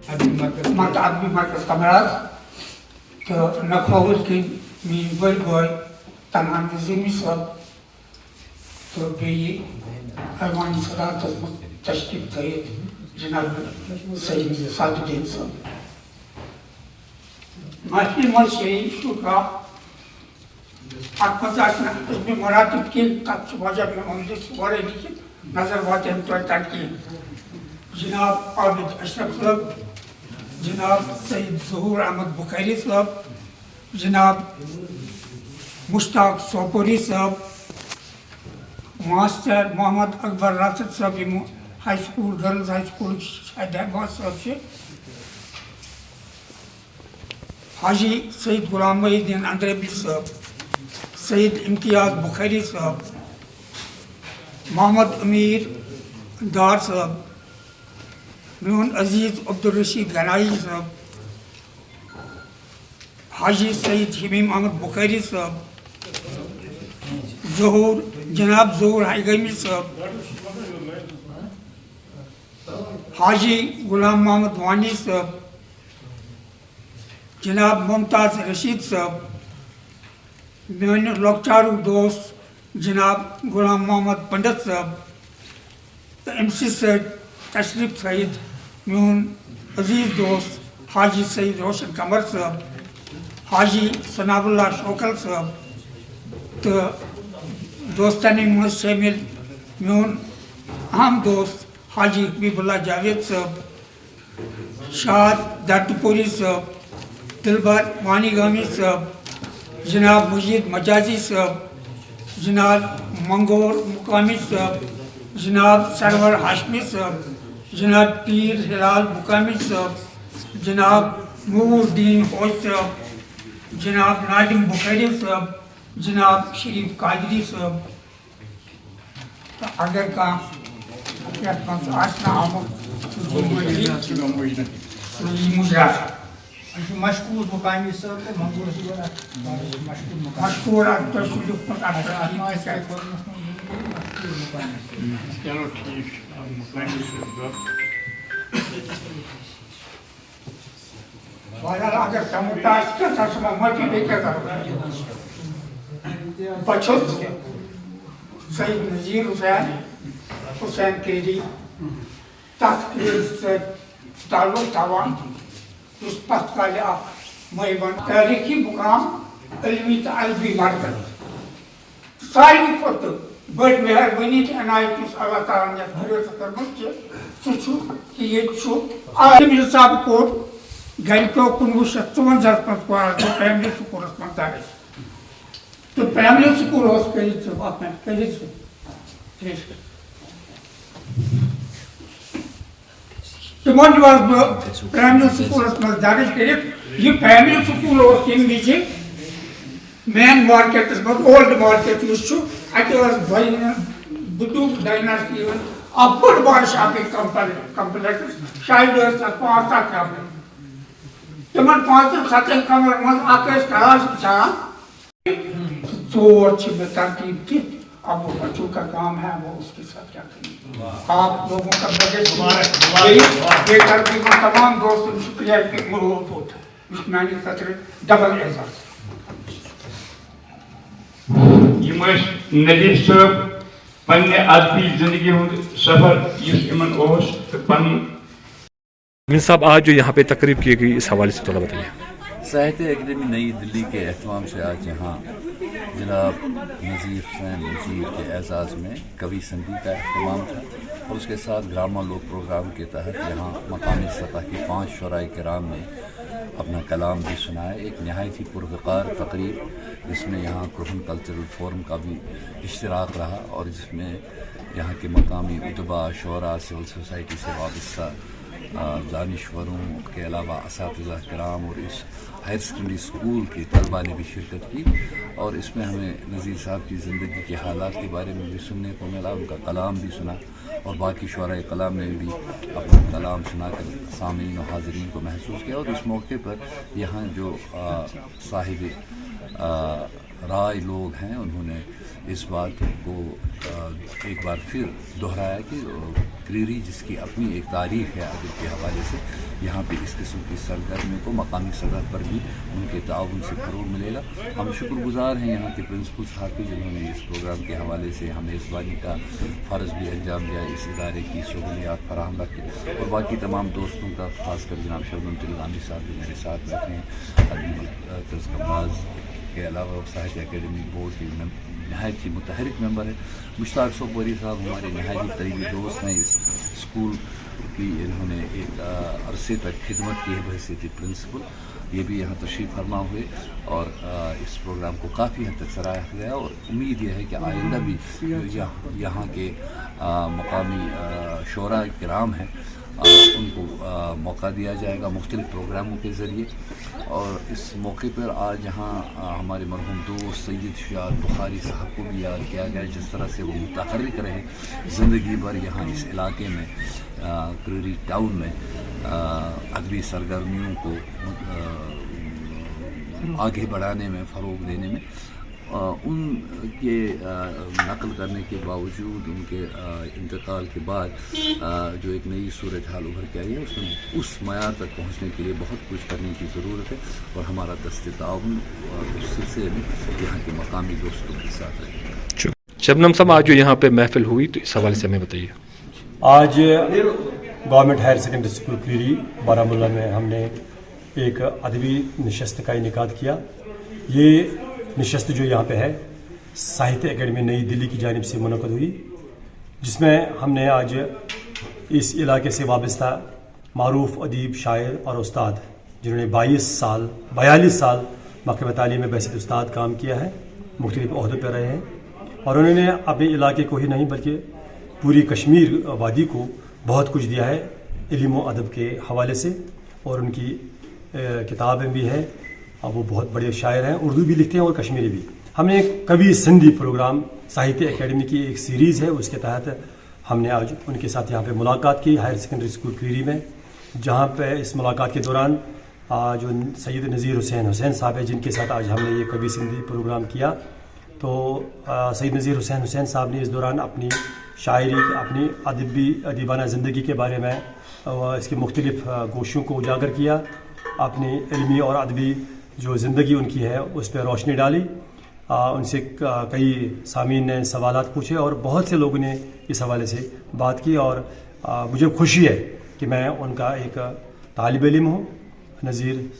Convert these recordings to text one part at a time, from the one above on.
ادبی مرکز کمراز تو نقوس کی میری بڑی بھائی تنہا نظیمی صاحب تو بیئی ایوانی صدارت تشریف تھے جناب سید صادق الدین صاحب محفل منشی شکا اکمت آسنا اس میں مراتب کی تک وجہ میں عمدہ سوارے لیکن نظر واتے ہم تو تنقید جناب عابد اشرف صاحب جناب سید ظہور احمد بخاری صاحب جناب مشتاق سوپوری صاحب ماسٹر محمد اکبر راشد صاحب high school girls high school Hyderabad صاحب سے حاجی سید غلام محی الدین اندربی صاحب سید امتیاز بخاری صاحب محمد امیر دار صاحب میون عزیز عبدالرشید غنائی صاحب حاجی سید حمیم احمد بخاری صاحب جناب ظہور حیگمی صاحب حاجی غلام محمد وانی صاحب جناب ممتاز رشید صاحب میون لوکچارو دوست جناب غلام محمد پنڈت صاحب ایم سی سیٹ تشریف سعید میون عزیز دوست حاجی سید روشن قمر صاحب حاجی ثناء اللہ شوکل صاحب تو دوستانی میں شامل میون اہم دوست حاجی حبیب اللہ جاوید صاحب شاد درد پوری صاحب دلبر وانی گامی صاحب جناب مجید مجازی صاحب جناب منگور مقامی صاحب جناب سرور ہاشمی صاحب جناب پیر ہلال مقامی صاحب جناب نور الدین فوج صاحب جناب ناظم بخاری صاحب جناب شریف قادری صاحب اگر کا آسنا مجرا مشکور مقامی صاحب مشکور چلو ٹھیک اگر سمجھتا معافی دے کیا کرو بچت سید نذیر حسین کیری تحقیق سے تعلق تھاوان اس پس کالے آپ مہیبان تاریخی مقام علمی تعلبی مرکز ساری خود بڑ مہربانی کی عنایت اس اللہ تعالیٰ نے خریت کرمت کے سچو کہ یہ چھو آدم حساب کو گھنٹوں 1954 پر کوار جو پریمری سکول اسمان دارے تو پریمری سکول ہوس کہی چھو آپ میں کہی چھو تو من واز پریمری سکول اسمان دارے کہی یہ پریمری سکول ہوس کہی بیچے مین مارکیٹ اس بہت اولڈ مارکیٹ اس چھو اٹھ واز بدوک ڈائناسٹی اب بڑ بار شاپنگ کمپلیکس شاید اس پانچ سات کامل تمن 5-7 کمر من آکش کلاس بچان چور چھ میں ترتیب کی اب وہ بچوں کا کام ہے وہ اس کے ساتھ کیا کریں آپ لوگوں کا بجٹ یہ ترتیب میں تمام دوستوں شکریہ کہ مرحوب ہوتا ہے اس میں نے خطر ڈبل اعزاز یہ ندیف صاحب پنہ ادبی زندگی ہند سفر اس امن اوس تو پن صاحب آج جو یہاں پہ تقریب کی گئی اس حوالے سے تھوڑا بتائیے ساہتیہ اکیڈمی نئی دلی کے اہتمام سے آج یہاں جناب نذیر حسین نذیر کے اعزاز میں کبھی سنگی کا اہتمام تھا اور اس کے ساتھ گراما لوک پروگرام کے تحت یہاں مقامی سطح کی 5 شعراء کرام نے اپنا کلام بھی سنائے ایک نہایت ہی پروقار تقریب جس میں یہاں کرہن کلچرل فورم کا بھی اشتراک رہا اور جس میں یہاں کے مقامی ادبا شعراء سول سوسائٹی سے وابستہ دانشوروں کے علاوہ اساتذہ کرام اور اس ہائر سیکنڈری اسکول کے طلباء نے بھی شرکت کی اور اس میں ہمیں نذیر صاحب کی زندگی کے حالات کے بارے میں بھی سننے کو ملا ان کا کلام بھی سنا اور باقی شعراء کلام نے بھی اپنا کلام سنا کر سامعین و حاضرین کو محسوس کیا اور اس موقع پر یہاں جو صاحب رائے لوگ ہیں انہوں نے اس بات کو ایک بار پھر دہرایا کہ کریری جس کی اپنی ایک تاریخ ہے ادب کے حوالے سے، یہاں پہ اس قسم کی سرگرمیوں کو مقامی سطح پر بھی ان کے تعاون سے فروغ ملے گا۔ ہم شکر گزار ہیں یہاں کے پرنسپل صاحب کے، جنہوں نے اس پروگرام کے حوالے سے ہمیں میزبانی کا فرض بھی انجام دیا، اس ادارے کی سہولیات فراہم رکھے، اور باقی تمام دوستوں کا، خاص کر جناب شبنم تلگامی صاحب جو میرے ساتھ بیٹھے ہیں، ادبی مرکز کمراز کے علاوہ ساہتیہ اکیڈمی بورڈ کے نہایت ہی متحرک ممبر ہے، مشتاق صوبوری صاحب ہمارے نہایت قریبی دوست ہیں، اس اسکول کی انہوں نے ایک عرصے تک خدمت کی ہے بحیثیت پرنسپل، یہ بھی یہاں تشریف فرما ہوئے، اور اس پروگرام کو کافی حد تک سراہا گیا، اور امید یہ ہے کہ آئندہ بھی یہاں کے مقامی شعراء کرام ہیں ان کو موقع دیا جائے گا مختلف پروگراموں کے ذریعے۔ اور اس موقع پر آج یہاں ہمارے مرحوم دوست سید شہاب بخاری صاحب کو بھی یاد کیا گیا، جس طرح سے وہ متحرک رہے زندگی بھر یہاں اس علاقے میں، کریری ٹاؤن میں ادبی سرگرمیوں کو آگے بڑھانے میں، فروغ دینے میں۔ ان کے نقل کرنے کے باوجود ان کے انتقال کے بعد جو ایک نئی صورتحال ابھر کے آئی ہے، اس معیار تک پہنچنے کے لیے بہت کچھ کرنے کی ضرورت ہے، اور ہمارا دست تعاون اور اس سلسلے میں یہاں کے مقامی دوستوں کے ساتھ رہے گا۔ شبنم صاحب آج جو یہاں پہ محفل ہوئی تو اس حوالے سے ہمیں بتائیے۔ آج government higher secondary school Kreeri Baramulla میں ہم نے ایک ادبی نشست کا انعقاد کیا۔ یہ نشست جو یہاں پہ ہے ساہتیہ اکیڈمی نئی دلی کی جانب سے منعقد ہوئی، جس میں ہم نے آج اس علاقے سے وابستہ معروف ادیب، شاعر اور استاد جنہوں نے 42 سال مکتبہ تعلیم میں بحیثیت استاد کام کیا ہے، مختلف عہدوں پہ رہے ہیں، اور انہوں نے اپنے علاقے کو ہی نہیں بلکہ پوری کشمیر وادی کو بہت کچھ دیا ہے علم و ادب کے حوالے سے، اور ان کی کتابیں بھی ہیں، اور وہ بہت بڑے شاعر ہیں، اردو بھی لکھتے ہیں اور کشمیری بھی۔ ہم نے کبھی سندھی پروگرام ساہتیہ اکیڈمی کی ایک سیریز ہے، اس کے تحت ہم نے آج ان کے ساتھ یہاں پہ ملاقات کی ہائر سیکنڈری اسکول کریری میں، جہاں پہ اس ملاقات کے دوران جو سید نذیر حسین صاحب ہیں، جن کے ساتھ آج ہم نے یہ کبھی سندھی پروگرام کیا، تو سید نذیر حسین صاحب نے اس دوران اپنی شاعری، اپنی ادیبانہ زندگی کے بارے میں اس کے مختلف گوشوں کو اجاگر کیا، اپنی علمی اور ادبی جو زندگی ان کی ہے اس پہ روشنی ڈالی۔ ان سے کئی سامعین نے سوالات پوچھے اور بہت سے لوگوں نے اس حوالے سے بات کی، اور مجھے خوشی ہے کہ میں ان کا ایک طالب علم ہوں۔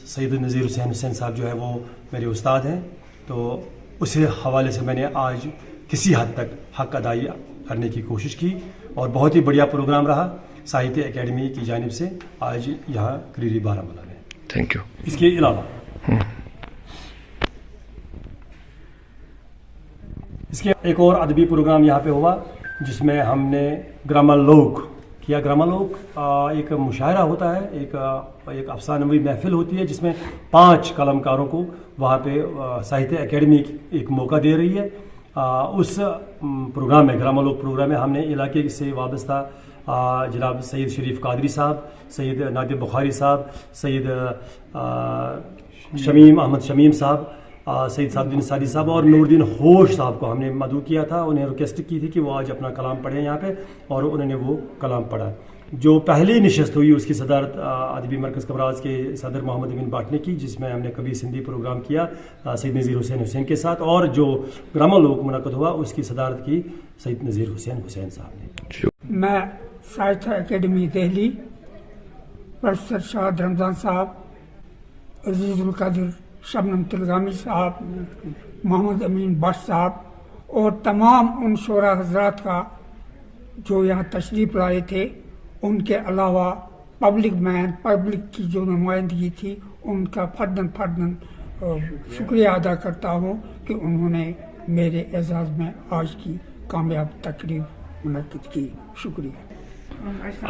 سید نذیر حسین صاحب جو ہے وہ میرے استاد ہیں، تو اس حوالے سے میں نے آج کسی حد تک حق ادائی کرنے کی کوشش کی، اور بہت ہی بڑھیا پروگرام رہا ساہتیہ اکیڈمی کی جانب سے آج یہاں کریری بارہمولہ میں۔ Thank you. اس کے علاوہ اس کے ایک اور ادبی پروگرام یہاں پہ ہوا، جس میں ہم نے گرامالوک کیا۔ گرامالوک ایک مشاعرہ ہوتا ہے، ایک افسانوی محفل ہوتی ہے، جس میں 5 قلم کاروں کو وہاں پہ ساہتیہ اکیڈمی ایک موقع دے رہی ہے۔ اس پروگرام میں، گرامالوک پروگرام میں، ہم نے علاقے سے وابستہ جناب سید شریف قادری صاحب، سید نادر بخاری صاحب، سید احمد شمیم صاحب، سید صاحب الدین سعدی صاحب اور نور الدین ہوش صاحب کو ہم نے مدعو کیا تھا، انہیں ریکویسٹ کی تھی کہ وہ آج اپنا کلام پڑھیں یہاں پہ، اور انہوں نے وہ کلام پڑھا۔ جو پہلی نشست ہوئی اس کی صدارت ادبی مرکز کمراز کے صدر محمد امین بٹ نے کی، جس میں ہم نے کبھی سندھی پروگرام کیا سید نذیر حسین کے ساتھ، اور جو گرامالوک منعقد ہوا اس کی صدارت کی سید نذیر حسین صاحب نے۔ میں ساہتیہ اکیڈمی دہلی، پروفیسر شاد رمضان صاحب، عزیز القادر شبنم تلگامی صاحب، محمد امین بٹ صاحب، اور تمام ان شعراء حضرات کا جو یہاں تشریف لائے تھے، ان کے علاوہ پبلک کی جو نمائندگی تھی، ان کا فرداً شکریہ ادا کرتا ہوں کہ انہوں نے میرے اعزاز میں آج کی کامیاب تقریب منعقد کی۔ شکریہ۔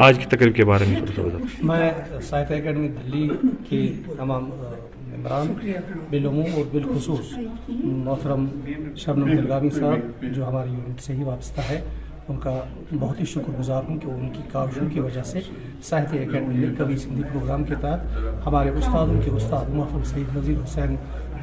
آج کی تقریب کے بارے میں تھوڑا بتائیں۔ میں ساہتیہ اکیڈمی دلی کے تمام ممبران بالعموم اور بالخصوص محترم شبنم تلگامی صاحب جو ہماری یونٹ سے ہی وابستہ ہے، ان کا بہت ہی شکر گزار ہوں کہ ان کی کاوشوں کی وجہ سے ساہتیہ اکیڈمی نے کبھی سندھی پروگرام کے تحت ہمارے استادوں کے استاد محترم سید نذیر حسین